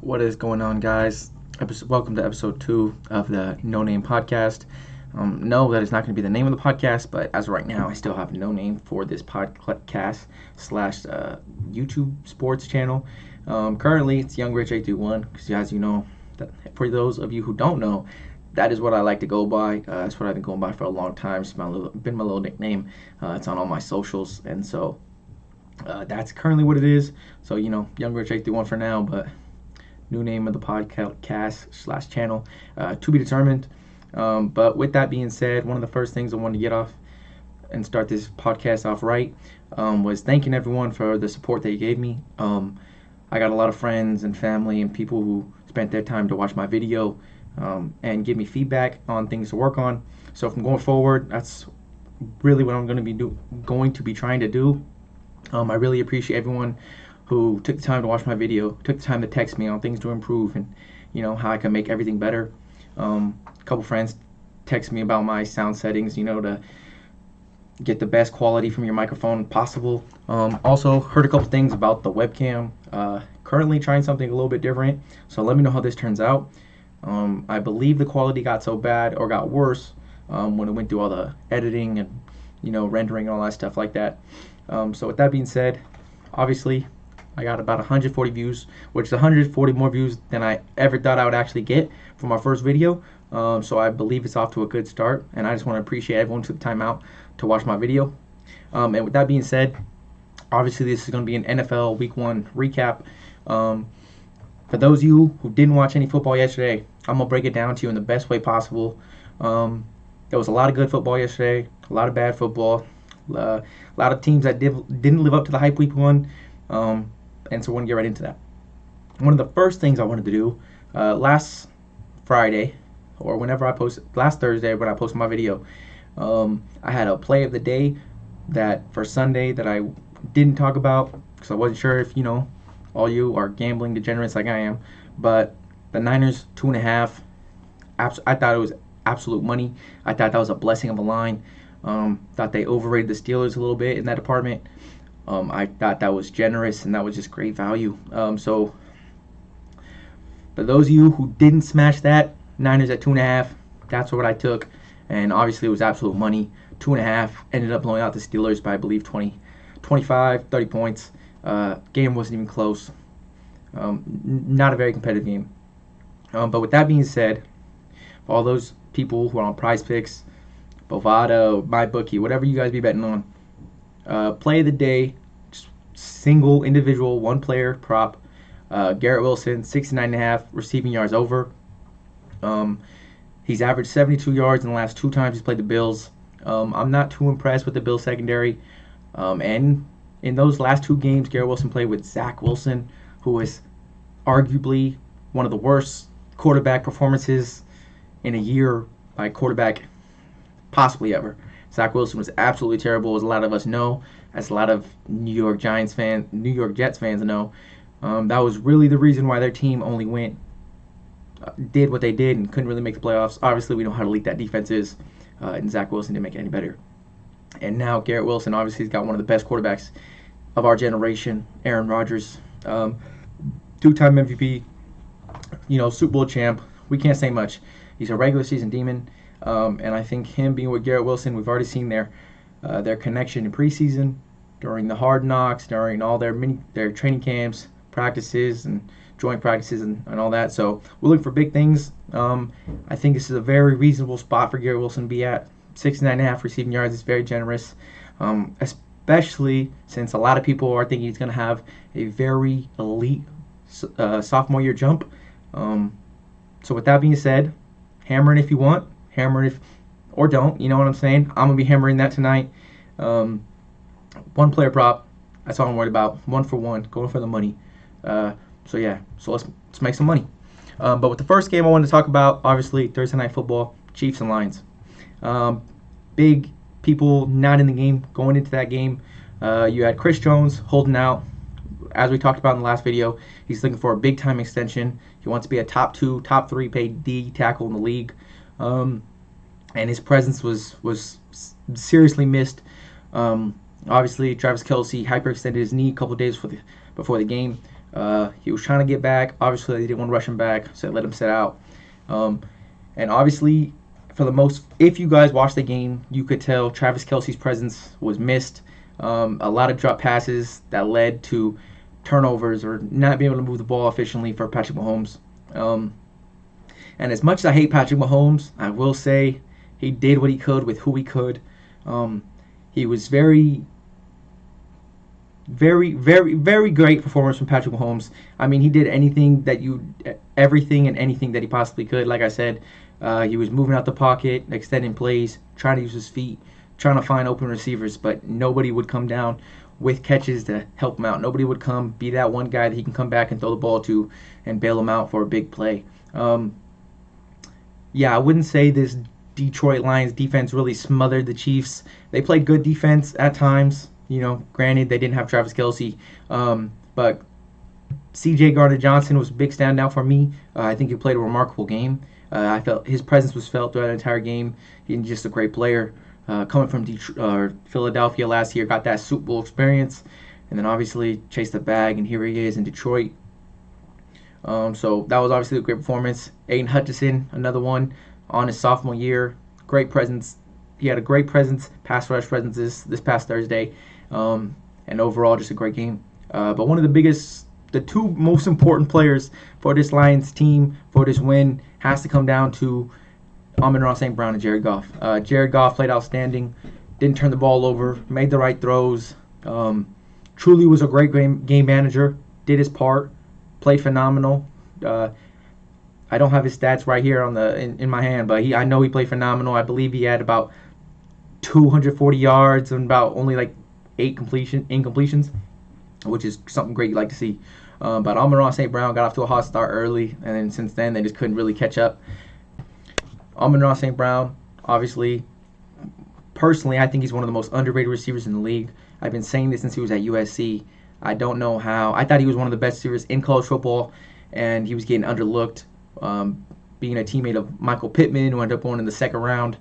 What is going on, guys? Welcome to episode 2 of the No Name Podcast. No, that is not going to be the name of the podcast, but as of right now, I still have no name for this podcast slash YouTube sports channel. Currently, it's Young Rich 821, because as you know, for those of you who don't know, that is what I like to go by. That's what I've been going by for a long time. It's been my little nickname. It's on all my socials, and so that's currently what it is. So, Young Rich 831 for now, but new name of the podcast slash channel to be determined. But with that being said, one of the first things I wanted to get off and start this podcast off right was thanking everyone for the support that you gave me. I got a lot of friends and family and people who spent their time to watch my video and give me feedback on things to work on. So from going forward, that's really what I'm going to be trying to do. I really appreciate everyone who took the time to watch my video, took the time to text me on things to improve and how I can make everything better. A couple friends text me about my sound settings, to get the best quality from your microphone possible. Also heard a couple things about the webcam. Currently trying something a little bit different, so let me know how this turns out. I believe the quality got so bad or got worse when it went through all the editing and rendering and all that stuff like that. So with that being said, obviously I got about 140 views, which is 140 more views than I ever thought I would actually get for my first video. So I believe it's off to a good start, and I just want to appreciate everyone who took the time out to watch my video. And with that being said, obviously this is going to be an NFL Week 1 recap. For those of you who didn't watch any football yesterday, I'm going to break it down to you in the best way possible. There was a lot of good football yesterday, a lot of bad football, a lot of teams that didn't live up to the hype Week 1. And so we're going to get right into that. One of the first things I wanted to do last Friday, or last Thursday when I posted my video, I had a play of the day that for Sunday that I didn't talk about because I wasn't sure if, all you are gambling degenerates like I am. But the Niners 2.5, I thought it was absolute money. I thought that was a blessing of a line. Thought they overrated the Steelers a little bit in that department. I thought that was generous and that was just great value. So for those of you who didn't smash that, Niners at 2.5, that's what I took. And obviously it was absolute money. 2.5 ended up blowing out the Steelers by I believe 25, 30 points. Game wasn't even close. Not a very competitive game. But with that being said, for all those people who are on Prize Picks, Bovada, MyBookie, whatever you guys be betting on, play of the day, single individual one player prop. Garrett Wilson, 69.5 receiving yards over. He's averaged 72 yards in the last 2 times he's played the Bills. I'm not too impressed with the Bills secondary. And in those last 2 games, Garrett Wilson played with Zach Wilson, who is arguably one of the worst quarterback performances in a year by quarterback possibly ever. Zach Wilson was absolutely terrible, as a lot of us know, as a lot of New York Jets fans know. That was really the reason why their team only did what they did and couldn't really make the playoffs. Obviously, we know how elite that defense is, and Zach Wilson didn't make it any better. And now Garrett Wilson, obviously, has got one of the best quarterbacks of our generation, Aaron Rodgers, 2-time MVP, Super Bowl champ. We can't say much. He's a regular season demon. And I think him being with Garrett Wilson, we've already seen their connection in preseason, during the hard knocks, during all their training camps, practices, and joint practices and all that. So we're looking for big things. I think this is a very reasonable spot for Garrett Wilson to be at. 69.5 receiving yards is very generous, especially since a lot of people are thinking he's going to have a very elite sophomore year jump. So with that being said, hammer it if you want. Hammer if, or don't, you know what I'm saying? I'm going to be hammering that tonight. One player prop, that's all I'm worried about. 1 for 1, going for the money. So let's make some money. But with the first game I wanted to talk about, obviously, Thursday Night Football, Chiefs and Lions. Big people not in the game going into that game. You had Chris Jones holding out. As we talked about in the last video, he's looking for a big-time extension. He wants to be a top 2, top 3 paid D tackle in the league. And his presence was seriously missed. Obviously, Travis Kelce hyperextended his knee a couple days before the game. He was trying to get back. Obviously, they didn't want to rush him back, so they let him sit out. And obviously, if you guys watched the game, you could tell Travis Kelce's presence was missed. A lot of drop passes that led to turnovers or not being able to move the ball efficiently for Patrick Mahomes. And as much as I hate Patrick Mahomes, I will say he did what he could with who he could. He was very, very great performance from Patrick Mahomes. I mean, he did everything and anything that he possibly could. Like I said, he was moving out the pocket, extending plays, trying to use his feet, trying to find open receivers, but nobody would come down with catches to help him out. Nobody would be that one guy that he can come back and throw the ball to and bail him out for a big play. I wouldn't say this Detroit Lions defense really smothered the Chiefs. They played good defense at times. Granted, they didn't have Travis Kelce, but C.J. Gardner-Johnson was a big standout for me. I think he played a remarkable game. I felt his presence was felt throughout the entire game. He's just a great player. Coming from Philadelphia last year, got that Super Bowl experience, and then obviously chased the bag, and here he is in Detroit. So that was obviously a great performance. Aiden Hutchinson, another one on his sophomore year. Great presence. He had a great presence, pass rush presence this past Thursday, and overall just a great game. But the two most important players for this Lions team for this win has to come down to Amon-Ra St. Brown and Jared Goff. Jared Goff played outstanding, didn't turn the ball over, made the right throws. Truly was a great game manager, did his part, played phenomenal. I don't have his stats right here in my hand, but I know he played phenomenal. I believe he had about 240 yards and about only like 8 incompletions, which is something great you like to see. But Amon-Ra St. Brown got off to a hot start early, and then since then they just couldn't really catch up. Amon-Ra St. Brown, obviously, personally, I think he's one of the most underrated receivers in the league. I've been saying this since he was at USC. I don't know how. I thought he was one of the best receivers in college football, and he was getting underlooked, being a teammate of Michael Pittman, who ended up going in the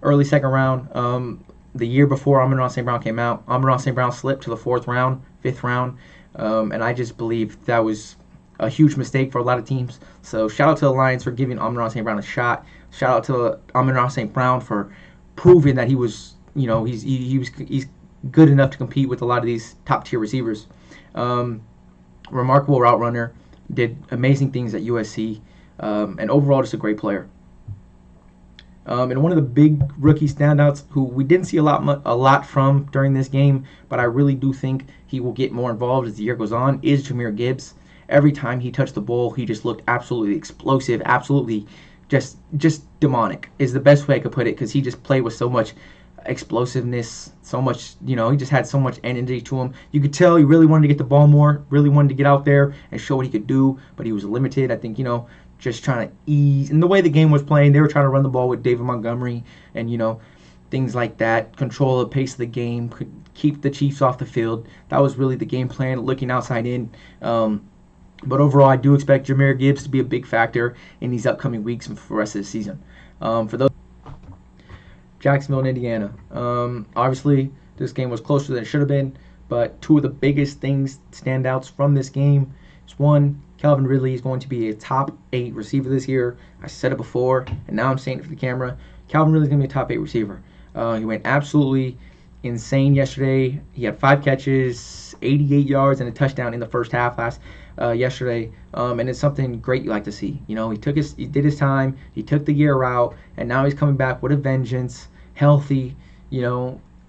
early second round. The year before Amon-Ra St. Brown came out, Amon-Ra St. Brown slipped to the 4th round, 5th round, and I just believe that was a huge mistake for a lot of teams. So shout out to the Lions for giving Amon-Ra St. Brown a shot. Shout out to Amon-Ra St. Brown for proving that he was, he's good enough to compete with a lot of these top tier receivers. Remarkable route runner, did amazing things at USC, and overall just a great player. And one of the big rookie standouts who we didn't see a lot from during this game, but I really do think he will get more involved as the year goes on, is Jahmyr Gibbs. Every time he touched the ball, he just looked absolutely explosive, absolutely just demonic is the best way I could put it, because he just played with so much explosiveness, so much, he just had so much energy to him. You could tell he really wanted to get the ball more, really wanted to get out there and show what he could do, but he was limited. I think, just trying to ease. And the way the game was playing, they were trying to run the ball with David Montgomery and, things like that, control the pace of the game, keep the Chiefs off the field. That was really the game plan, looking outside in. But overall, I do expect Jahmyr Gibbs to be a big factor in these upcoming weeks and for the rest of the season. For those, Jacksonville and Indiana. Obviously, this game was closer than it should have been, but two of the biggest standouts from this game is one, Calvin Ridley is going to be a top 8 receiver this year. I said it before, and now I'm saying it for the camera. Calvin Ridley is going to be a top 8 receiver. He went absolutely insane yesterday. He had 5 catches, 88 yards, and a touchdown in the first half yesterday. And it's something great you like to see. He did his time. He took the year out, and now he's coming back with a vengeance, healthy.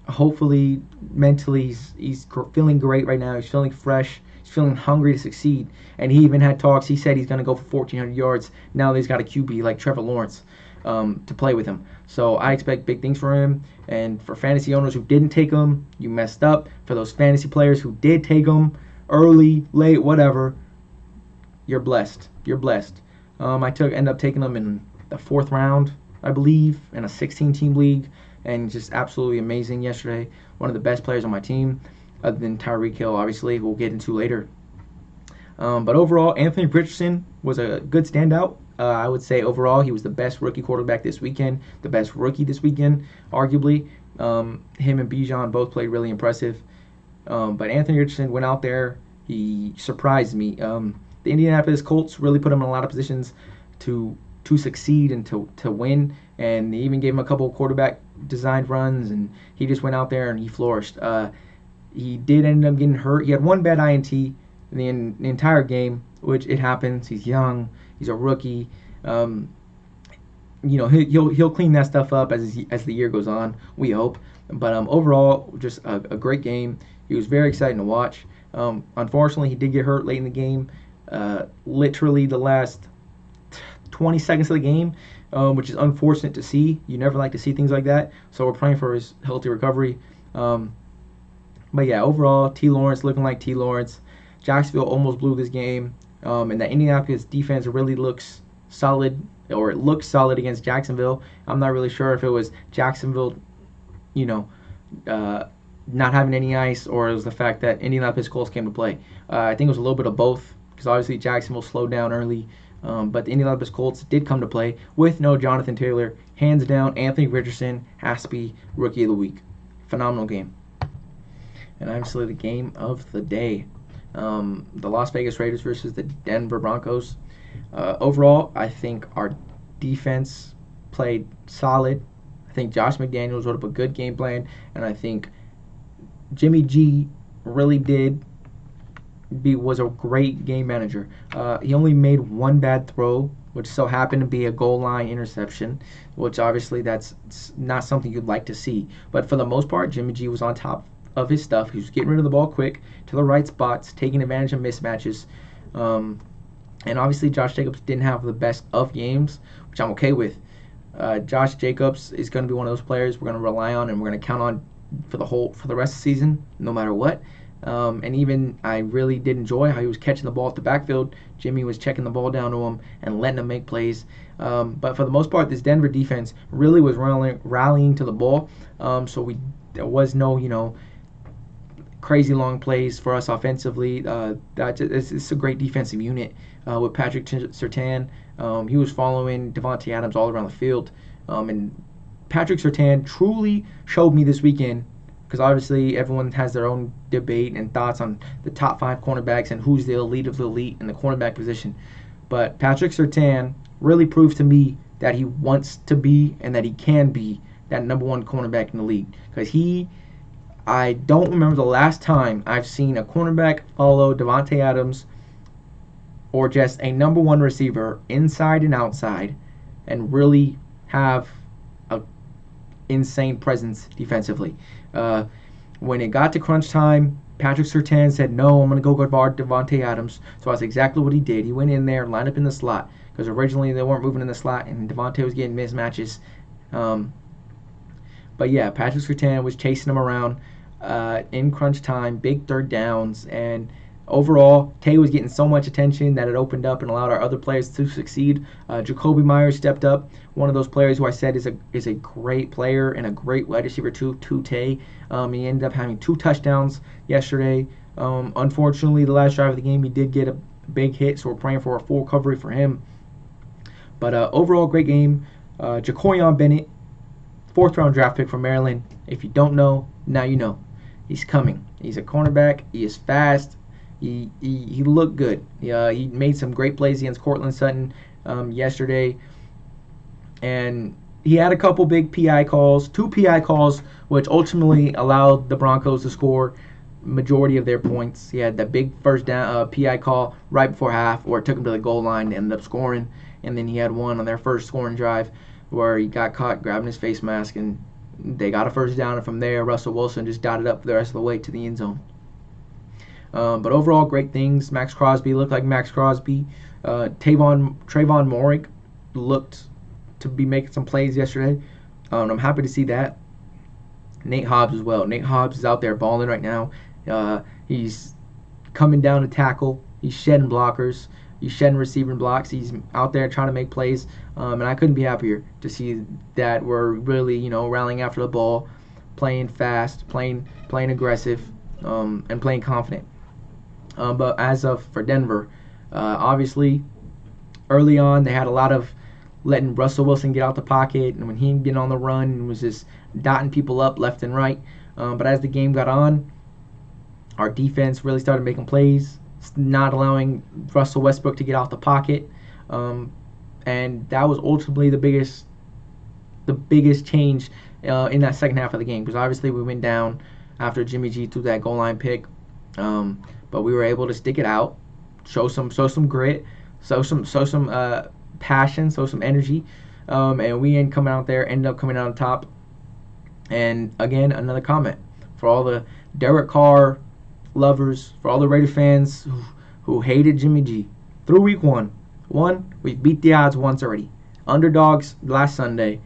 Hopefully mentally he's feeling great right now. He's feeling fresh. He's feeling hungry to succeed. And he even had talks. He said he's going to go for 1,400 yards. Now that he's got a QB like Trevor Lawrence to play with him. So I expect big things for him. And for fantasy owners who didn't take him, you messed up. For those fantasy players who did take him, early, late, whatever, you're blessed. You're blessed. I ended up taking him in the 4th round, I believe, in a 16-team league, and just absolutely amazing yesterday. One of the best players on my team, other than Tyreek Hill, obviously, we'll get into later. But overall, Anthony Richardson was a good standout. I would say overall he was the best rookie quarterback this weekend, the best rookie this weekend, arguably. Him and Bijan both played really impressive. But Anthony Richardson went out there, He surprised me. The Indianapolis Colts really put him in a lot of positions to succeed and to win. And they even gave him a couple of quarterback designed runs, and he just went out there and he flourished. He did end up getting hurt. He had one bad INT in the entire game, which it happens. He's young. He's a rookie. He'll clean that stuff up as the year goes on. We hope. But overall, just a great game. He was very exciting to watch. Unfortunately, he did get hurt late in the game. Literally the last 20 seconds of the game, which is unfortunate to see. You never like to see things like that. So we're praying for his healthy recovery. But yeah, overall, T. Lawrence looking like T. Lawrence. Jacksonville almost blew this game. And the Indianapolis defense really looks solid, or it looked solid against Jacksonville. I'm not really sure if it was Jacksonville, not having any ice, or it was the fact that Indianapolis Colts came to play. I think it was a little bit of both, because obviously Jacksonville slowed down early. But the Indianapolis Colts did come to play with no Jonathan Taylor. Hands down, Anthony Richardson has to be Rookie of the Week. Phenomenal game. And obviously the game of the day. The Las Vegas Raiders versus the Denver Broncos. Overall, I think our defense played solid. I think Josh McDaniels wrote up a good game plan, and I think Jimmy G really was a great game manager. He only made one bad throw, which so happened to be a goal line interception, which obviously that's not something you'd like to see. But for the most part, Jimmy G was on top of his stuff. He was getting rid of the ball quick to the right spots, taking advantage of mismatches. And obviously Josh Jacobs didn't have the best of games, which I'm okay with. Josh Jacobs is going to be one of those players we're going to rely on and we're going to count on for the rest of the season, no matter what. And even I really did enjoy how he was catching the ball at the backfield. Jimmy was checking the ball down to him and letting him make plays. But for the most part, this Denver defense really was rallying to the ball. So there was no, crazy long plays for us offensively. It's a great defensive unit with Patrick Surtain. He was following Davante Adams all around the field. And Patrick Surtain truly showed me this weekend, because obviously everyone has their own debate and thoughts on the top 5 cornerbacks and who's the elite of the elite in the cornerback position. But Patrick Surtain really proved to me that he wants to be and that he can be that number 1 cornerback in the league. Because I don't remember the last time I've seen a cornerback follow Davante Adams or just a number 1 receiver inside and outside and really have a insane presence defensively. When it got to crunch time, Patrick Surtain said, no, I'm going to go guard Davante Adams. So that's exactly what he did. He went in there, lined up in the slot, because originally they weren't moving in the slot and Davante was getting mismatches. But yeah, Patrick Surtain was chasing him around in crunch time, big third downs, and overall, Tay was getting so much attention that it opened up and allowed our other players to succeed. Jacoby Myers stepped up, one of those players who I said is a great player and a great wide receiver to Tay. He ended up having 2 touchdowns yesterday. Unfortunately, the last drive of the game, he did get a big hit, so we're praying for a full recovery for him. But overall, great game. Jacoion Bennett, 4th-round draft pick from Maryland. If you don't know, now you know. He's coming. He's a cornerback. He is fast. He looked good. He made some great plays against Cortland Sutton yesterday. And he had a couple big PI calls, 2 PI calls, which ultimately allowed the Broncos to score majority of their points. He had that big first down PI call right before half where it took him to the goal line and ended up scoring. And then he had one on their first scoring drive where he got caught grabbing his face mask, and they got a first down. And from there, Russell Wilson just dotted up the rest of the way to the end zone. But overall, great things. Max Crosby looked like Max Crosby. Trayvon Moehrig looked to be making some plays yesterday. I'm happy to see that. Nate Hobbs as well. Nate Hobbs is out there balling right now. He's coming down to tackle. He's shedding blockers. He's shedding receiving blocks. He's out there trying to make plays. And I couldn't be happier to see that we're really, rallying after the ball, playing fast, playing aggressive, and playing confident. But as of for Denver, obviously, early on they had a lot of letting Russell Wilson get out the pocket, and when he get on the run and was just dotting people up left and right. But as the game got on, Our defense really started making plays, not allowing Russell Westbrook to get out the pocket, and that was ultimately the biggest change in that second half of the game, because obviously we went down after Jimmy G threw that goal line pick, but we were able to stick it out, show some grit, show some passion, show some energy, and we ended up coming out on top. And again, another comment for all the Derek Carr lovers, for all the Raider fans who hated Jimmy G. Through week one, we beat the odds once already. Underdogs last Sunday,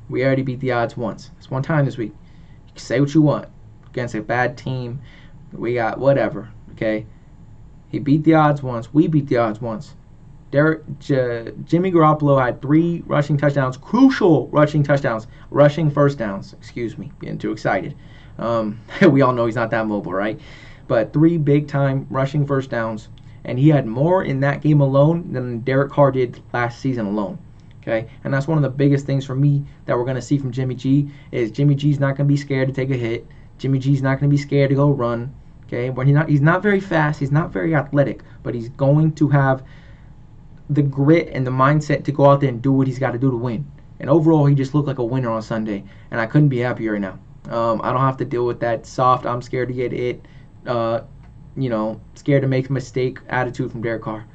we already beat the odds once. It's one time this week. You can say what you want against a bad team. We got whatever, okay? He beat the odds once. We beat the odds once. Jimmy Garoppolo had 3 rushing touchdowns, crucial rushing touchdowns, rushing first downs. Excuse me, getting too excited. We all know he's not that mobile, right? But 3 big-time rushing first downs, and he had more in that game alone than Derek Carr did last season alone. Okay, and that's one of the biggest things for me that we're going to see from Jimmy G is Jimmy G's not going to be scared to take a hit. Jimmy G's not going to be scared to go run. Okay, but he's not very fast. He's not very athletic, but he's going to have the grit and the mindset to go out there and do what he's got to do to win. And overall, he just looked like a winner on Sunday, and I couldn't be happier right now. I don't have to deal with that soft, I'm scared to get it, scared to make a mistake attitude from Derek Carr.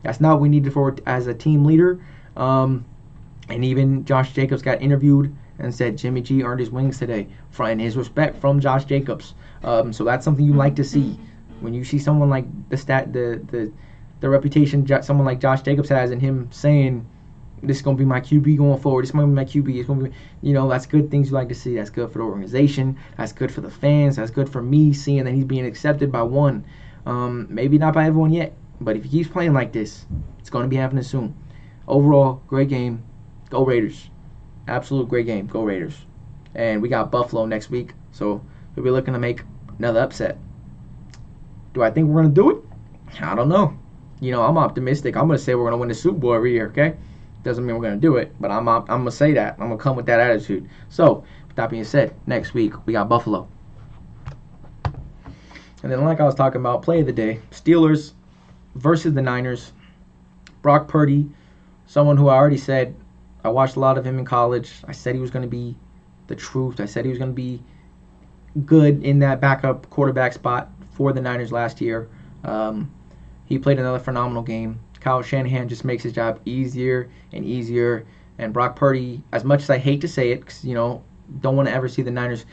That's not what we needed for as a team leader. And even Josh Jacobs got interviewed and said Jimmy G earned his wings today, and his respect from Josh Jacobs. So that's something you like to see when you see someone like the reputation someone like Josh Jacobs has, and him saying, this is going to be my QB going forward. This is going to be my QB. It's going to be, that's good things you like to see. That's good for the organization. That's good for the fans. That's good for me, seeing that he's being accepted by one. Maybe not by everyone yet, but if he keeps playing like this, it's going to be happening soon. Overall, great game. Go Raiders. Absolute great game. Go Raiders. And we got Buffalo next week, so we'll be looking to make another upset. Do I think we're going to do it? I don't know. I'm optimistic. I'm going to say we're going to win the Super Bowl every year, okay? Doesn't mean we're going to do it, but I'm going to say that. I'm going to come with that attitude. So, with that being said, next week we got Buffalo. And then like I was talking about, play of the day, Steelers versus the Niners. Brock Purdy, someone who I already said, I watched a lot of him in college. I said he was going to be the truth. I said he was going to be good in that backup quarterback spot for the Niners last year. He played another phenomenal game. Kyle Shanahan just makes his job easier and easier. And Brock Purdy, as much as I hate to say it, because, don't want to ever see the Niners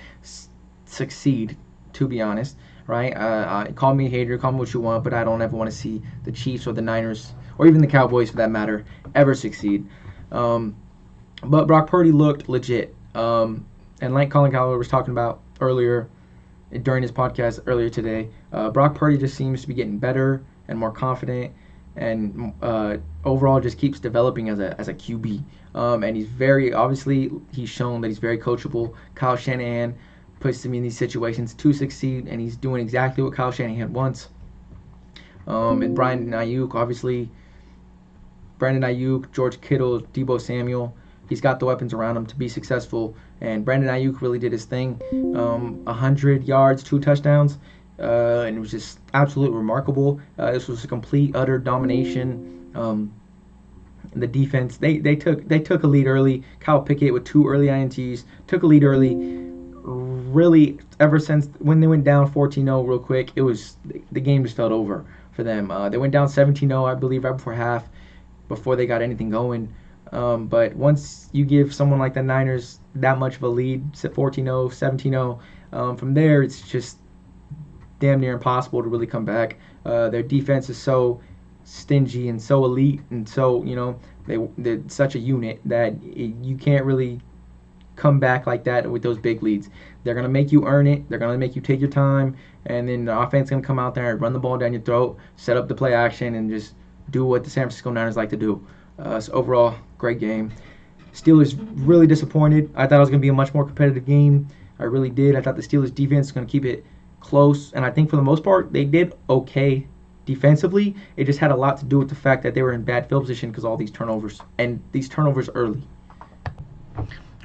succeed, to be honest, right? Call me a hater, call me what you want, but I don't ever want to see the Chiefs or the Niners, or even the Cowboys for that matter, ever succeed. But Brock Purdy looked legit. And like Colin Cowherd was talking about earlier, during his podcast earlier today, Brock Purdy just seems to be getting better and more confident, and overall just keeps developing as a QB. And he's shown that he's very coachable. Kyle Shanahan puts him in these situations to succeed, and he's doing exactly what Kyle Shanahan wants. And Brandon Ayuk, George Kittle, Deebo Samuel, he's got the weapons around him to be successful. And Brandon Ayuk really did his thing. 100 yards, 2 touchdowns. And it was just absolutely remarkable. This was a complete, utter domination. The defense, they took a lead early. Kyle Pickett with 2 early INTs took a lead early. Really, ever since when they went down 14-0 real quick, the game just felt over for them. They went down 17-0, I believe, right before half, before they got anything going. But once you give someone like the Niners that much of a lead, 14-0, 17-0, from there it's just damn near impossible to really come back. Their defense is so stingy and so elite, and so they're such a unit that you can't really come back like that with those big leads. They're gonna make you earn it. They're gonna make you take your time, and then the offense is gonna come out there and run the ball down your throat, set up the play action, and just do what the San Francisco Niners like to do. So overall, great game. Steelers really disappointed. I thought it was gonna be a much more competitive game. I really did. I thought the Steelers defense was gonna keep it close, and I think for the most part they did okay defensively. It just had a lot to do with the fact that they were in bad field position because all these turnovers, and these turnovers early.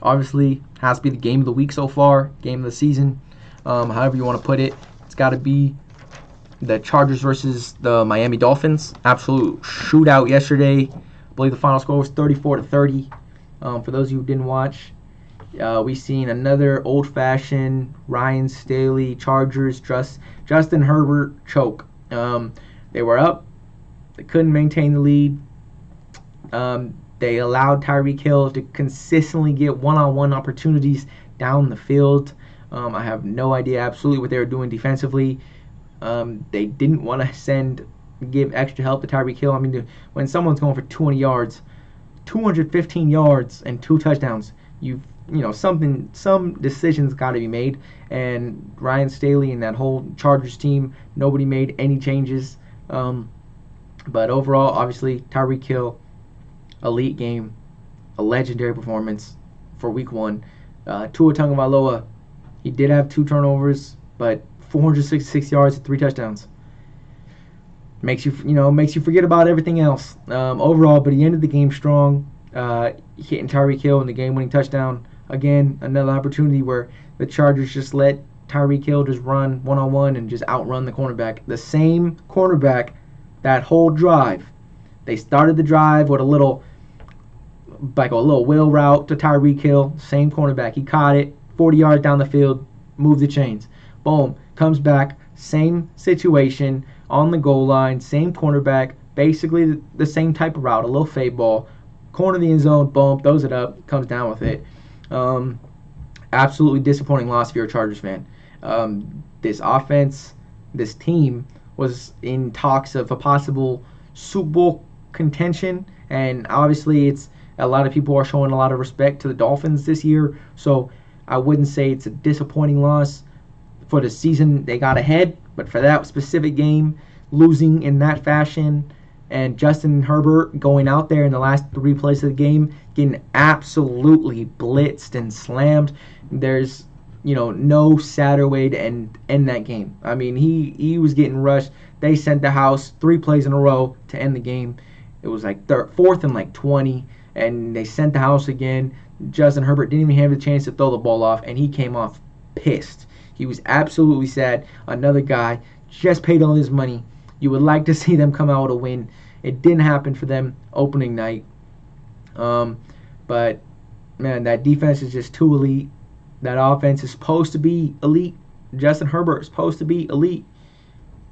Obviously, has to be the game of the week so far, game of the season, however you want to put it. got to be the Chargers versus the Miami Dolphins. Absolute shootout yesterday. I believe the final score was 34-30. For those of you who didn't watch, we've seen another old-fashioned Ryan Staley Chargers Justin Herbert choke. They were up. They couldn't maintain the lead. They allowed Tyreek Hill to consistently get one-on-one opportunities down the field. I have no idea absolutely what they were doing defensively. They didn't want to give extra help to Tyreek Hill. I mean, when someone's going for 200 yards, 215 yards and 2 touchdowns, some decisions got to be made. And Ryan Staley and that whole Chargers team, nobody made any changes. But overall, obviously, Tyreek Hill, elite game, a legendary performance for Week 1. Tua Tagovailoa, he did have 2 turnovers, but 466 yards and 3 touchdowns. Makes you forget about everything else. Overall, but he ended the game strong, hitting Tyreek Hill in the game-winning touchdown. Again, another opportunity where the Chargers just let Tyreek Hill just run one-on-one and just outrun the cornerback. The same cornerback that whole drive. They started the drive with a little wheel route to Tyreek Hill. Same cornerback. He caught it, 40 yards down the field, moved the chains. Boom. Comes back, same situation, on the goal line, same cornerback, basically the same type of route, a little fade ball. Corner of the end zone, boom, throws it up, comes down with it. Absolutely disappointing loss if you're a Chargers fan. This offense, this team was in talks of a possible Super Bowl contention, and obviously a lot of people are showing a lot of respect to the Dolphins this year, so I wouldn't say it's a disappointing loss. For the season, they got ahead, but for that specific game, losing in that fashion, and Justin Herbert going out there in the last 3 plays of the game, getting absolutely blitzed and slammed, there's no sadder way to end that game. I mean, he was getting rushed. They sent the house 3 plays in a row to end the game. It was like 4th and 20, and they sent the house again. Justin Herbert didn't even have the chance to throw the ball off, and he came off pissed. He was absolutely sad. Another guy just paid all his money. You would like to see them come out with a win. It didn't happen for them opening night. But, man, that defense is just too elite. That offense is supposed to be elite. Justin Herbert is supposed to be elite.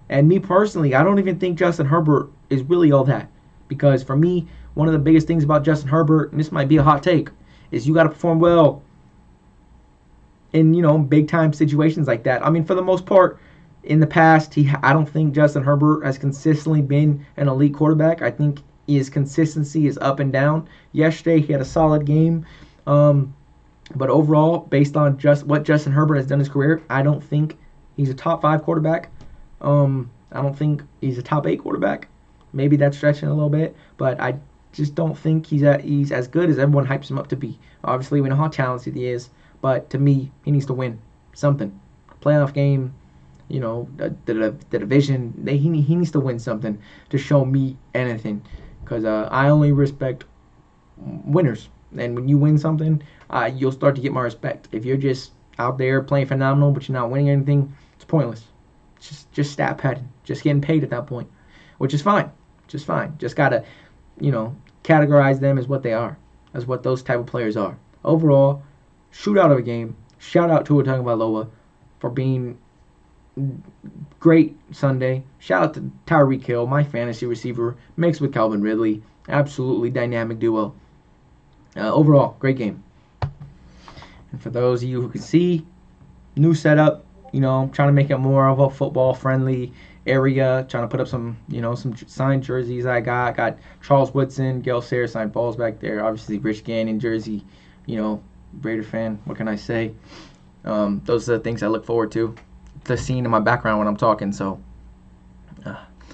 And me personally, I don't even think Justin Herbert is really all that. Because for me, one of the biggest things about Justin Herbert, and this might be a hot take, is you got to perform well in big time situations like that. I mean, for the most part, in the past, I don't think Justin Herbert has consistently been an elite quarterback. I think his consistency is up and down. Yesterday, he had a solid game, but overall, based on just what Justin Herbert has done in his career, I don't think he's a top 5 quarterback. I don't think he's a top 8 quarterback. Maybe that's stretching a little bit, but I just don't think he's as good as everyone hypes him up to be. Obviously, we know how talented he is. But to me, he needs to win something. Playoff game, the division. He needs to win something to show me anything. Because I only respect winners. And when you win something, you'll start to get my respect. If you're just out there playing phenomenal, but you're not winning anything, it's pointless. It's just stat padding. Just getting paid at that point. Which is fine. Just fine. Just got to, categorize them as what they are. As what those type of players are. Overall, shootout of a game. Shout out to Tua Tagovailoa for being great Sunday. Shout out to Tyreek Hill, my fantasy receiver, mixed with Calvin Ridley. Absolutely dynamic duo. Overall, great game. And for those of you who can see, new setup. Trying to make it more of a football-friendly area. Trying to put up some signed jerseys I got. Charles Woodson, Gale Sayers signed balls back there. Obviously, Rich Gannon jersey. Raider fan, what can I say? Those are the things I look forward to. The scene in my background when I'm talking. So,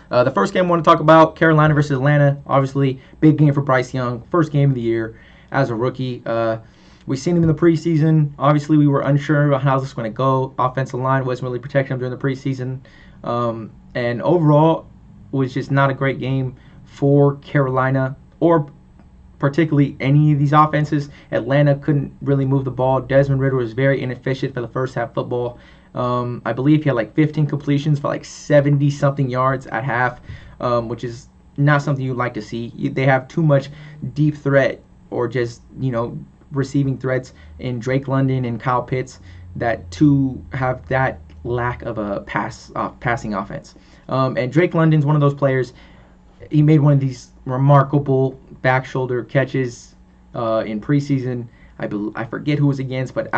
the first game I want to talk about, Carolina versus Atlanta. Obviously, big game for Bryce Young. First game of the year as a rookie. We've seen him in the preseason. Obviously, we were unsure about how this was going to go. Offensive line wasn't really protecting him during the preseason. And overall, it was just not a great game for Carolina or particularly any of these offenses. Atlanta couldn't really move the ball. Desmond Ridder was very inefficient for the first half football. I believe he had like 15 completions for like 70 something yards at half, which is not something you'd like to see. They have too much deep threat or just receiving threats in Drake London and Kyle Pitts that to have that lack of a passing offense. And Drake London's one of those players. He made one of these remarkable back shoulder catches in preseason. I forget who it was against, but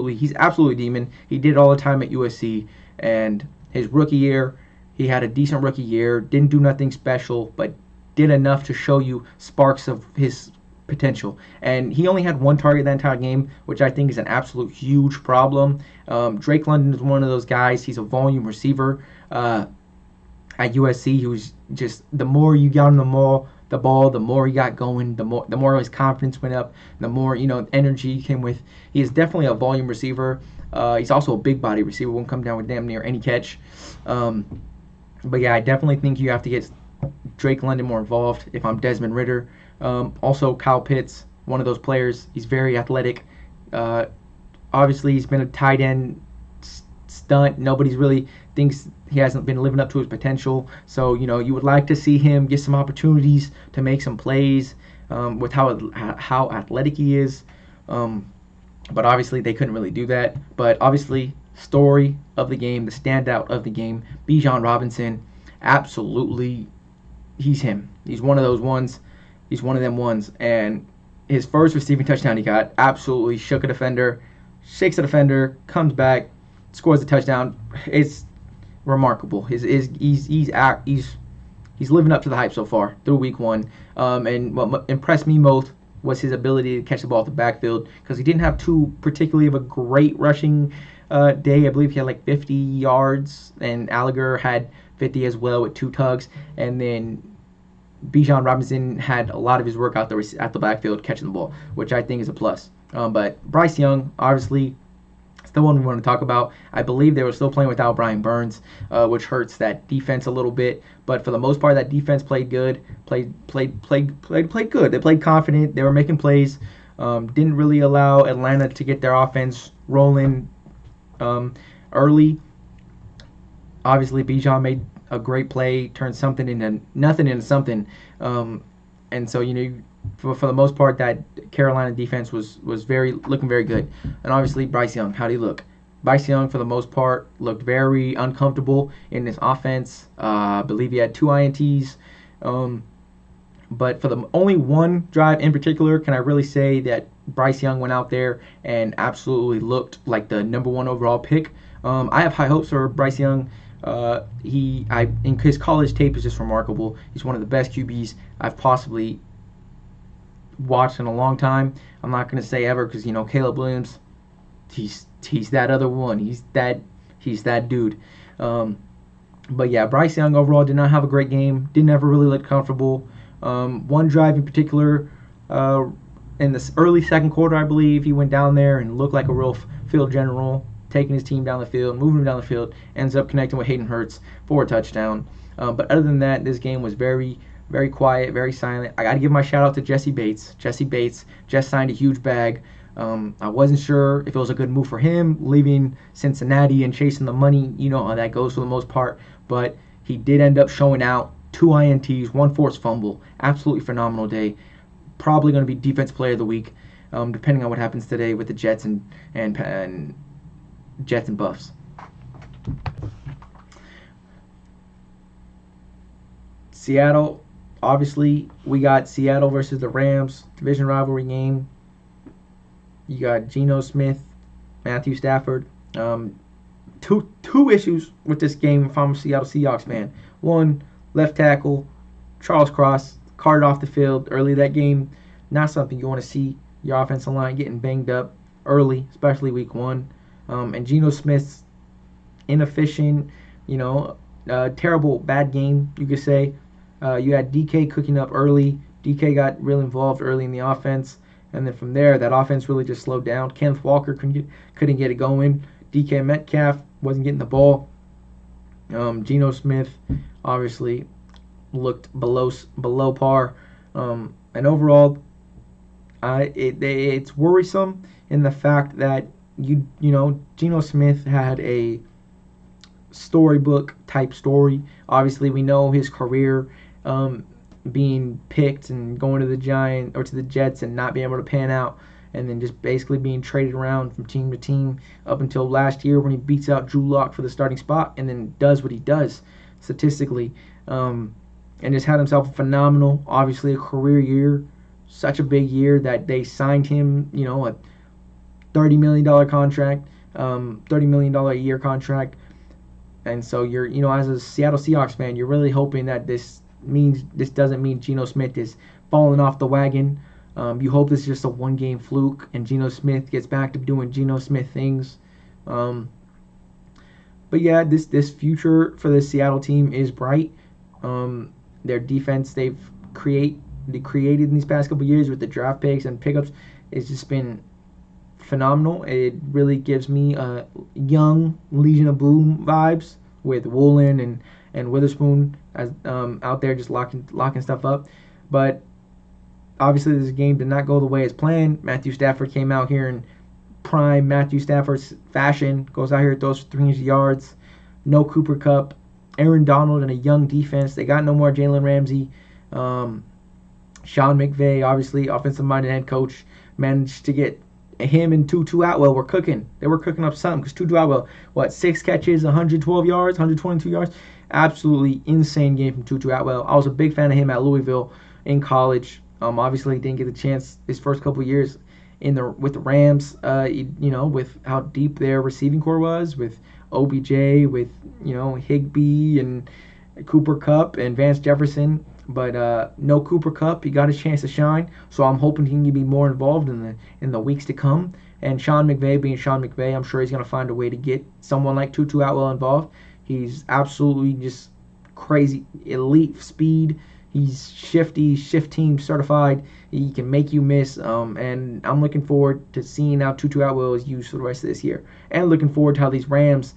he's absolutely demon. He did it all the time at USC, and his rookie year, he had a decent rookie year. Didn't do nothing special, but did enough to show you sparks of his potential. And he only had one target that entire game, which I think is an absolute huge problem. Drake London is one of those guys. He's a volume receiver at USC. He was just, the more you got him the ball, the more he got going, the more his confidence went up, the more energy he came with. He is definitely a volume receiver. He's also a big body receiver. Won't come down with damn near any catch. But yeah, I definitely think you have to get Drake London more involved if I'm Desmond Ridder. Also, Kyle Pitts, one of those players. He's very athletic. Obviously, he's been a tight end stunt. Nobody's really thinks he hasn't been living up to his potential. So, you would like to see him get some opportunities to make some plays with how athletic he is. But obviously, they couldn't really do that. But obviously, story of the game, the standout of the game, Bijan Robinson, absolutely, he's him. He's one of those ones. He's one of them ones. And his first receiving touchdown he got absolutely shook a defender, shakes a defender, comes back, scores a touchdown. It's remarkable. He's living up to the hype so far through week one. And what impressed me most was his ability to catch the ball at the backfield, because he didn't have too particularly of a great rushing day. I believe he had like 50 yards, and Alliger had 50 as well with 2 tugs. And then Bijan Robinson had a lot of his work at the backfield catching the ball, which I think is a plus. But Bryce Young, obviously, still one we want to talk about. I believe they were still playing without Brian Burns, which hurts that defense a little bit. But for the most part, that defense played good. Played good. They played confident. They were making plays. Didn't really allow Atlanta to get their offense rolling early. Obviously, Bijan made a great play, turned something into nothing into something. And so for the most part, that Carolina defense was looking very good. And obviously, Bryce Young, how did he look? Bryce Young, for the most part, looked very uncomfortable in this offense. I believe he had 2 INTs. But for the only one drive in particular, can I really say that Bryce Young went out there and absolutely looked like the number 1 overall pick. I have high hopes for Bryce Young. In his college tape is just remarkable. He's one of the best QBs I've possibly watched in a long time. I'm not going to say ever, because Caleb Williams, he's that other one. He's that dude. But yeah, Bryce Young overall did not have a great game. Didn't ever really look comfortable. One drive in particular, in the early second quarter, I believe, he went down there and looked like a real field general, taking his team down the field, moving him down the field, ends up connecting with Hayden Hurst for a touchdown. But other than that, this game was very, very quiet, very silent. I got to give my shout out to Jesse Bates. Jesse Bates just signed a huge bag. I wasn't sure if it was a good move for him, leaving Cincinnati and chasing the money. You know how that goes for the most part. But he did end up showing out. 2 INTs, 1 forced fumble. Absolutely phenomenal day. Probably going to be Defense Player of the Week, depending on what happens today with the Jets and Jets and Buffs. Seattle, obviously, we got Seattle versus the Rams, division rivalry game. You got Geno Smith, Matthew Stafford. Two issues with this game if I'm a Seattle Seahawks fan. One, left tackle Charles Cross carted off the field early that game. Not something you want to see your offensive line getting banged up early, especially week 1. And Geno Smith's inefficient, terrible, bad game, you could say. You had DK cooking up early. DK got real involved early in the offense. And then from there, that offense really just slowed down. Kenneth Walker couldn't get it going. DK Metcalf wasn't getting the ball. Geno Smith obviously looked below par. And overall, it's worrisome in the fact that Geno Smith had a storybook type story. Obviously, we know his career being picked and going to the Giants or to the Jets and not being able to pan out, and then just basically being traded around from team to team up until last year when he beats out Drew Lock for the starting spot and then does what he does statistically, and just had himself a phenomenal, obviously a career year, such a big year that they signed him, a $30 million contract, $30 million a year contract. And so you're, as a Seattle Seahawks fan, you're really hoping that this doesn't mean Geno Smith is falling off the wagon. You hope this is just a one-game fluke and Geno Smith gets back to doing Geno Smith things. But yeah, this future for the Seattle team is bright. Their defense they created in these past couple years with the draft picks and pickups has just been phenomenal. It really gives me young Legion of Boom vibes with Woolen and Witherspoon as out there just locking stuff up. But obviously this game did not go the way as planned. Matthew Stafford came out here in prime Matthew Stafford's fashion, goes out here, throws for 300 yards. No Cooper Kupp. Aaron Donald and a young defense. They got no more Jalen Ramsey. Sean McVay, obviously offensive-minded head coach, managed to get him and Tutu Atwell were cooking. They were cooking up something because Tutu Atwell, 6 catches, 112 yards, 122 yards. Absolutely insane game from Tutu Atwell. I was a big fan of him at Louisville in college. Obviously, he didn't get the chance his first couple of years with the Rams, with how deep their receiving core was, with OBJ, with, Higbee and Cooper Kupp and Vance Jefferson. But no Cooper Kupp. He got his chance to shine. So I'm hoping he can be more involved in the weeks to come. And Sean McVay being Sean McVay, I'm sure he's going to find a way to get someone like Tutu Atwell involved. He's absolutely just crazy, elite speed. He's shifty, shift team certified. He can make you miss. And I'm looking forward to seeing how Tutu Atwell is used for the rest of this year. And looking forward to how these Rams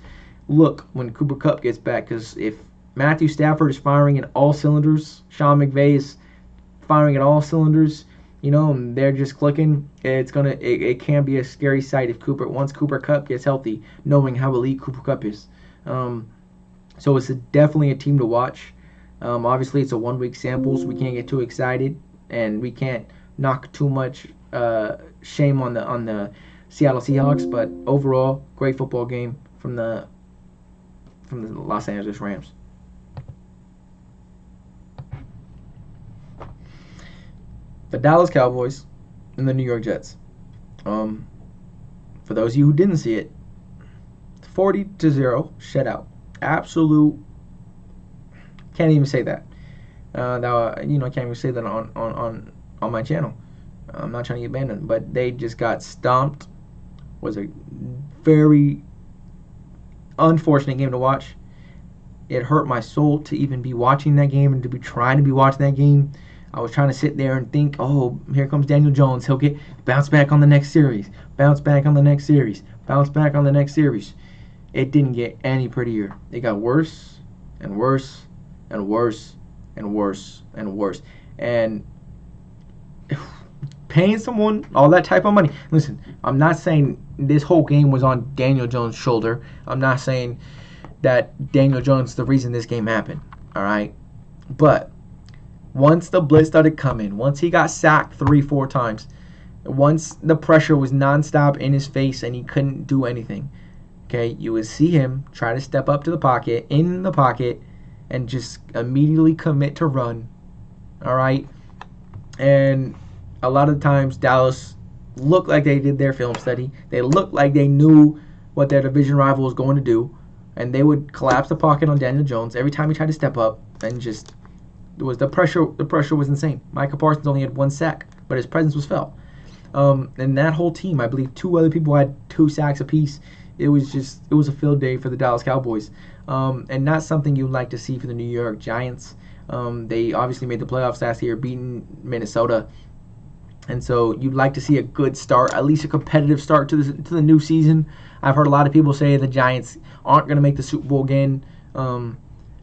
look when Cooper Kupp gets back. Because if Matthew Stafford is firing in all cylinders, Sean McVay is firing in all cylinders, and they're just clicking, it can be a scary sight once Cooper Kupp gets healthy, knowing how elite Cooper Kupp is. So it's definitely a team to watch. Obviously, it's a 1-week sample, so we can't get too excited, and we can't knock too much shame on the Seattle Seahawks. But overall, great football game from the Los Angeles Rams. The Dallas Cowboys and the New York Jets. For those of you who didn't see it, 40-0 shutout. Absolute. Can't even say that. I can't even say that on my channel. I'm not trying to get banned, but they just got stomped. Was a very unfortunate game to watch. It hurt my soul to even be watching that game and to be trying to be watching that game. I was trying to sit there and think, oh, here comes Daniel Jones. He'll get bounce back on the next series. Bounce back on the next series. Bounce back on the next series. It didn't get any prettier. It got worse and worse and worse and worse and worse. And paying someone all that type of money. Listen, I'm not saying this whole game was on Daniel Jones' shoulder. I'm not saying that Daniel Jones is the reason this game happened. All right? But once the blitz started coming, once he got sacked 3-4 times, once the pressure was nonstop in his face and he couldn't do anything, okay, you would see him try to step up to the pocket, and just immediately commit to run. All right? And a lot of the times Dallas looked like they did their film study. They looked like they knew what their division rival was going to do, and they would collapse the pocket on Daniel Jones every time he tried to step up, and just the pressure was insane. Micah Parsons only had 1 sack, but his presence was felt. And that whole team, I believe 2 other people had 2 sacks apiece. It was a field day for the Dallas Cowboys, and not something you'd like to see for the New York Giants. They obviously made the playoffs last year, beating Minnesota, and so you'd like to see a good start, at least a competitive start to the new season. I've heard a lot of people say the Giants aren't going to make the Super Bowl again,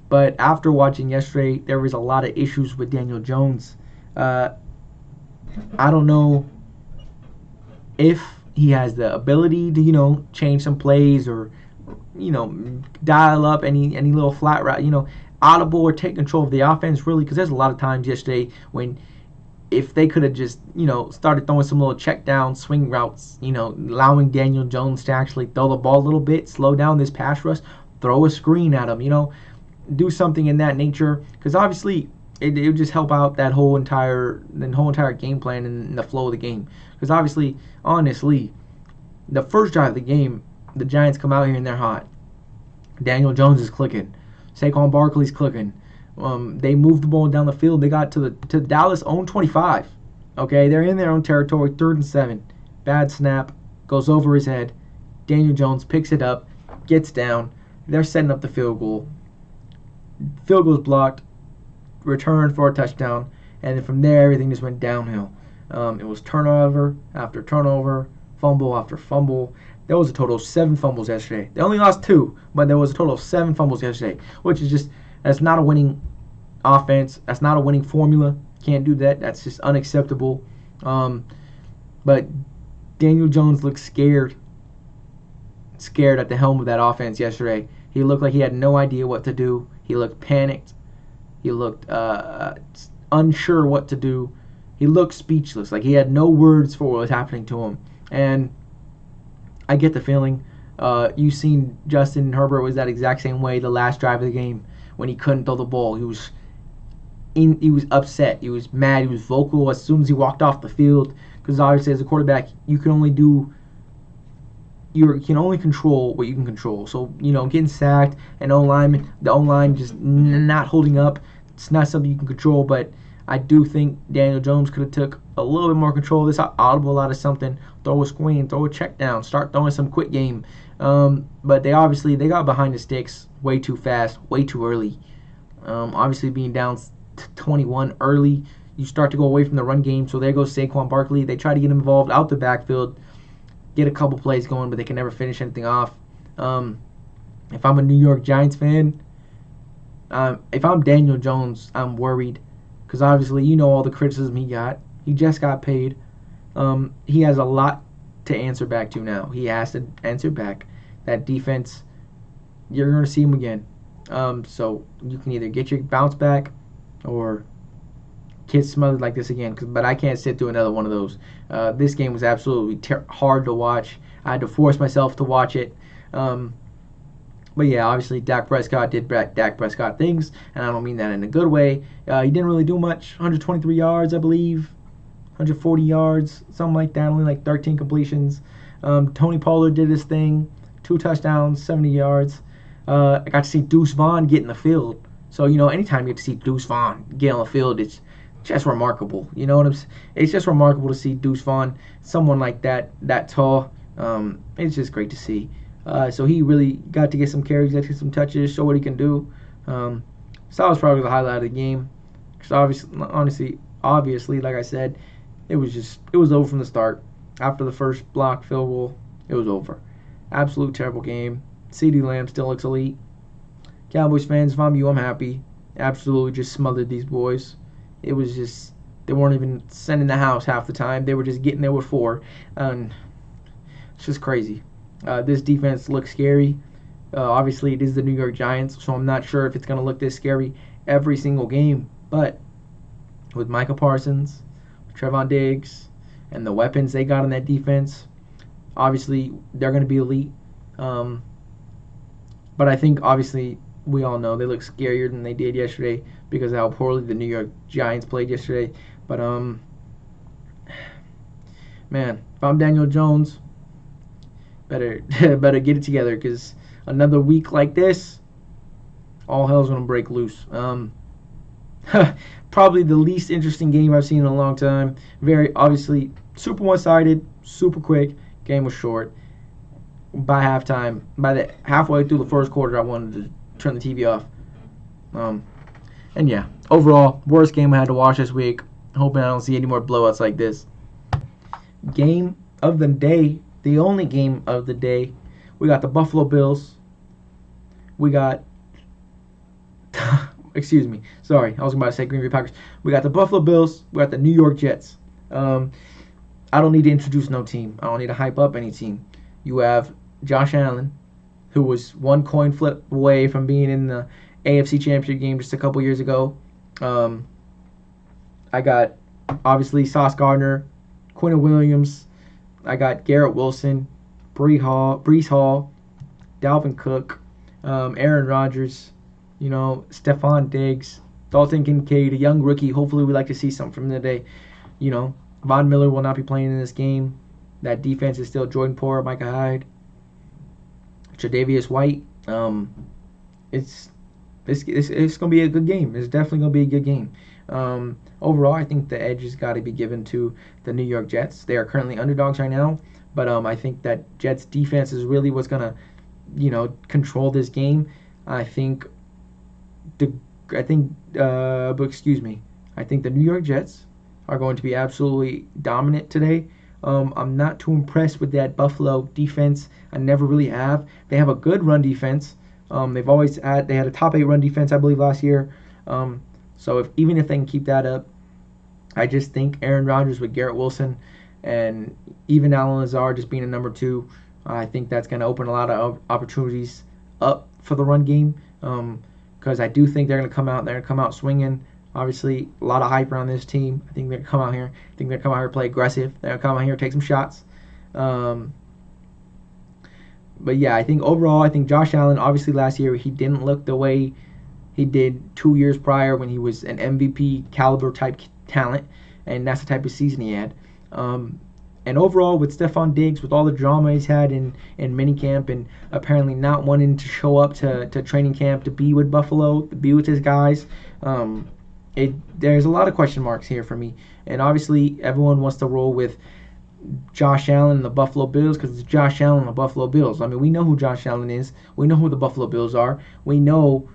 but after watching yesterday, there was a lot of issues with Daniel Jones. I don't know if he has the ability to, change some plays or dial up any little flat route, audible or take control of the offense really, because there's a lot of times yesterday when if they could have just, started throwing some little check down swing routes, allowing Daniel Jones to actually throw the ball a little bit, slow down this pass rush, throw a screen at him, do something in that nature, because obviously it would just help out that whole entire game plan and the flow of the game. Because obviously, honestly, the first drive of the game, the Giants come out here and they're hot. Daniel Jones is clicking. Saquon Barkley's clicking. They moved the ball down the field. They got to Dallas own 25. Okay, they're in their own territory, 3rd and 7. Bad snap, goes over his head. Daniel Jones picks it up, gets down. They're setting up the field goal. Field goal's blocked. Return for a touchdown. And then from there, everything just went downhill. It was turnover after turnover, fumble after fumble. There was a total of 7 fumbles yesterday. They only lost 2, but there was a total of 7 fumbles yesterday, which is just, that's not a winning offense. That's not a winning formula. Can't do that. That's just unacceptable. But Daniel Jones looked scared at the helm of that offense yesterday. He looked like he had no idea what to do. He looked panicked. He looked unsure what to do. He looked speechless, like he had no words for what was happening to him. And I get the feeling you've seen Justin Herbert was that exact same way the last drive of the game when he couldn't throw the ball. He was upset. He was mad. He was vocal as soon as he walked off the field, because obviously as a quarterback you can only control what you can control. So getting sacked and the O-line just not holding up, it's not something you can control. But I do think Daniel Jones could have took a little bit more control of this, audible out of something, throw a screen, throw a check down, start throwing some quick game. But they got behind the sticks way too fast, way too early. Obviously being down 21 early, you start to go away from the run game. So there goes Saquon Barkley. They try to get him involved out the backfield, get a couple plays going, but they can never finish anything off. If I'm a New York Giants fan, if I'm Daniel Jones, I'm worried, because obviously all the criticism he got. He just got paid. He has a lot to answer back to now. He has to answer back. That defense, you're going to see him again. So you can either get your bounce back or get smothered like this again. But I can't sit through another one of those. This game was absolutely hard to watch. I had to force myself to watch it. But yeah, obviously Dak Prescott did Dak Prescott things, and I don't mean that in a good way. He didn't really do much. 123 yards, I believe. 140 yards, something like that. Only like 13 completions. Tony Pollard did his thing. 2 touchdowns, 70 yards. I got to see Deuce Vaughn get in the field. So, anytime you get to see Deuce Vaughn get on the field, it's just remarkable. You know what I'm saying? It's just remarkable to see Deuce Vaughn, someone like that tall. It's just great to see. So he really got to get some carries, got to get some touches, show what he can do. So that was probably the highlight of the game. Because obviously, like I said, it was over from the start. After the first block field goal, it was over. Absolute terrible game. CeeDee Lamb still looks elite. Cowboys fans, if I'm you, I'm happy. Absolutely just smothered these boys. It was just, they weren't even sending the house half the time. They were just getting there with 4. And it's just crazy. This defense looks scary. Obviously, it is the New York Giants, so I'm not sure if it's going to look this scary every single game. But with Micah Parsons, Trevon Diggs, and the weapons they got on that defense, obviously they're going to be elite. But I think, obviously, we all know they look scarier than they did yesterday because of how poorly the New York Giants played yesterday. But, man, if I'm Daniel Jones, better get it together, because another week like this, all hell's going to break loose. Probably the least interesting game I've seen in a long time. Very, obviously, super one-sided, super quick. Game was short. By halftime, halfway through the first quarter, I wanted to turn the TV off. And yeah, overall, worst game I had to watch this week. Hoping I don't see any more blowouts like this. Game of the day, the only game of the day, we got the Buffalo Bills. We got, excuse me, sorry, I was about to say Green Bay Packers. We got the Buffalo Bills. We got the New York Jets. I don't need to introduce no team. I don't need to hype up any team. You have Josh Allen, who was one coin flip away from being in the AFC Championship game just a couple years ago. I got obviously Sauce Gardner, Quinn Williams. I got Garrett Wilson, Breece Hall, Dalvin Cook, Aaron Rodgers, Stephon Diggs, Dalton Kincaid, a young rookie. Hopefully, we like to see something from him today. Von Miller will not be playing in this game. That defense is still Jordan Poyer, Micah Hyde, Tre'Davious White. It's going to be a good game. It's definitely going to be a good game. Overall, I think the edge has got to be given to the New York Jets. They are currently underdogs right now, but I think that Jets defense is really what's going to, control this game. I think the New York Jets are going to be absolutely dominant today. I'm not too impressed with that Buffalo defense. I never really have. They have a good run defense. They had a top 8 run defense, I believe, last year. So even if they can keep that up, I just think Aaron Rodgers with Garrett Wilson and even Allen Lazard just being a number 2, I think that's going to open a lot of opportunities up for the run game. Because I do think they're going to come out swinging. Obviously, a lot of hype around this team. I think they're going to come out here. Play aggressive. They're going to come out here take some shots. But yeah, I think overall, Josh Allen, obviously last year, he didn't look the way he did 2 years prior when he was an MVP caliber type talent, and that's the type of season he had. And overall, with Stephon Diggs, with all the drama he's had in minicamp and apparently not wanting to show up to training camp to be with Buffalo, to be with his guys, there's a lot of question marks here for me. And obviously, everyone wants to roll with Josh Allen and the Buffalo Bills because it's Josh Allen and the Buffalo Bills. I mean, we know who Josh Allen is. We know who the Buffalo Bills are. We know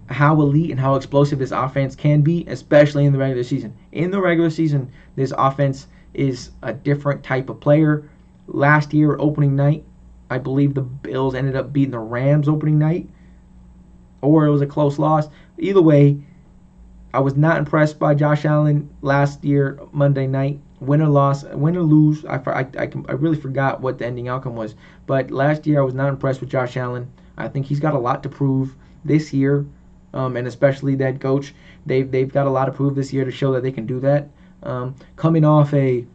how elite and how explosive this offense can be, especially in the regular season. In the regular season, this offense is a different type of player. Last year, opening night, I believe the Bills ended up beating the Rams opening night, or it was a close loss. Either way, I was not impressed by Josh Allen last year, Monday night. Win or lose, I really forgot what the ending outcome was. But last year, I was not impressed with Josh Allen. I think he's got a lot to prove this year, and especially that coach. They've got a lot to prove this year to show that they can do that. Coming off a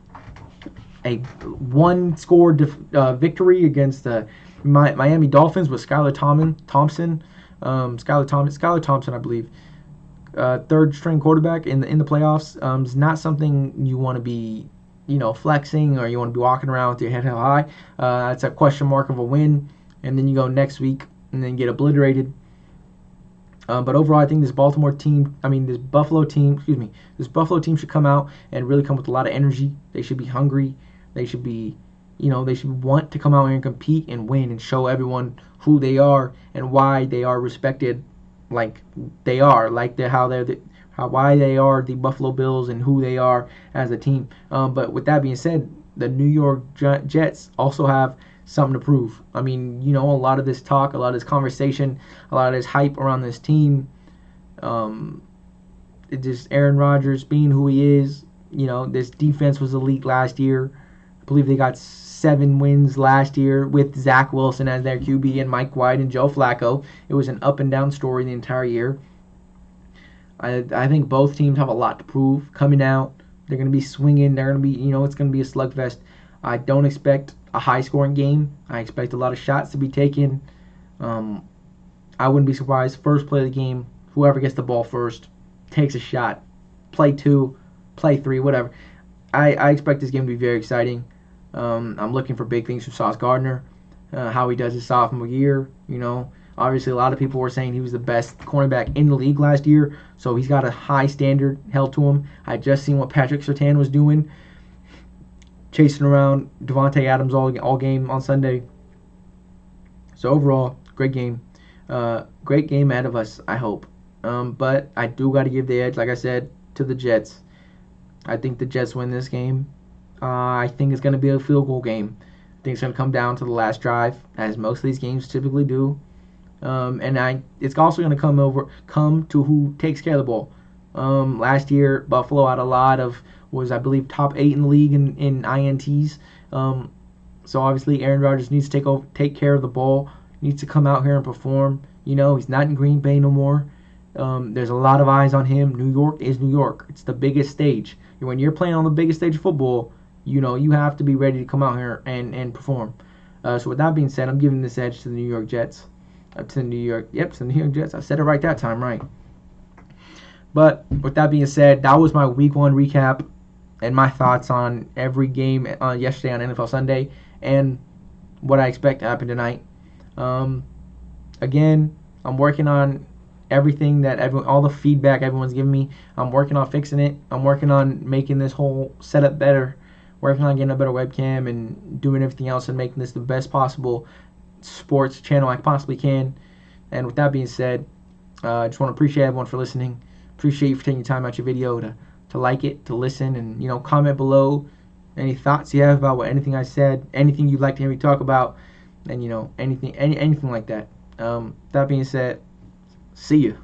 one-score victory against the Miami Dolphins with Skylar Thompson, I believe. Third-string quarterback in the playoffs is not something you want to be, flexing or you want to be walking around with your head held high. It's a question mark of a win, and then you go next week and then get obliterated. But overall, I think this Buffalo team should come out and really come with a lot of energy. They should be hungry. They should be, they should want to come out here and compete and win and show everyone who they are and why they are respected like they are, why they are the Buffalo Bills and who they are as a team. But with that being said, the New York Jets also have something to prove. I mean, a lot of this talk, a lot of this conversation, a lot of this hype around this team, it just Aaron Rodgers being who he is. This defense was elite last year. I believe they got 7 wins last year with Zach Wilson as their QB and Mike White and Joe Flacco. It was an up and down story the entire year. I think both teams have a lot to prove coming out. They're going to be swinging. They're going to be, it's going to be a slugfest. I don't expect a high-scoring game. I expect a lot of shots to be taken. I wouldn't be surprised. First play of the game, whoever gets the ball first takes a shot. Play 2, play 3, whatever. I expect this game to be very exciting. I'm looking for big things from Sauce Gardner, how he does his sophomore year. Obviously a lot of people were saying he was the best cornerback in the league last year, so he's got a high standard held to him. I just seen what Patrick Surtain was doing, chasing around Devontae Adams all game on Sunday. So overall, great game. Great game ahead of us, I hope. But I do got to give the edge, like I said, to the Jets. I think the Jets win this game. I think it's going to be a field goal game. I think it's going to come down to the last drive, as most of these games typically do. It's also going to come to who takes care of the ball. Last year, Buffalo had a lot of, I believe, top 8 in the league in INTs. So obviously, Aaron Rodgers needs to take care of the ball, needs to come out here and perform. He's not in Green Bay no more. There's a lot of eyes on him. New York is New York. It's the biggest stage. When you're playing on the biggest stage of football, you have to be ready to come out here and perform. So with that being said, I'm giving this edge to the New York Jets. To the New York Jets. I said it right that time, right? But with that being said, that was my Week 1 recap and my thoughts on every game yesterday on NFL Sunday and what I expect to happen tonight. Again, I'm working on everything that all the feedback everyone's giving me. I'm working on fixing it. I'm working on making this whole setup better. Working on getting a better webcam and doing everything else and making this the best possible sports channel I possibly can. And with that being said, I just want to appreciate everyone for listening. Appreciate you for taking time out your video to like it, to listen, and comment below any thoughts you have about anything I said, anything you'd like to hear me talk about, and anything like that. That being said, see you.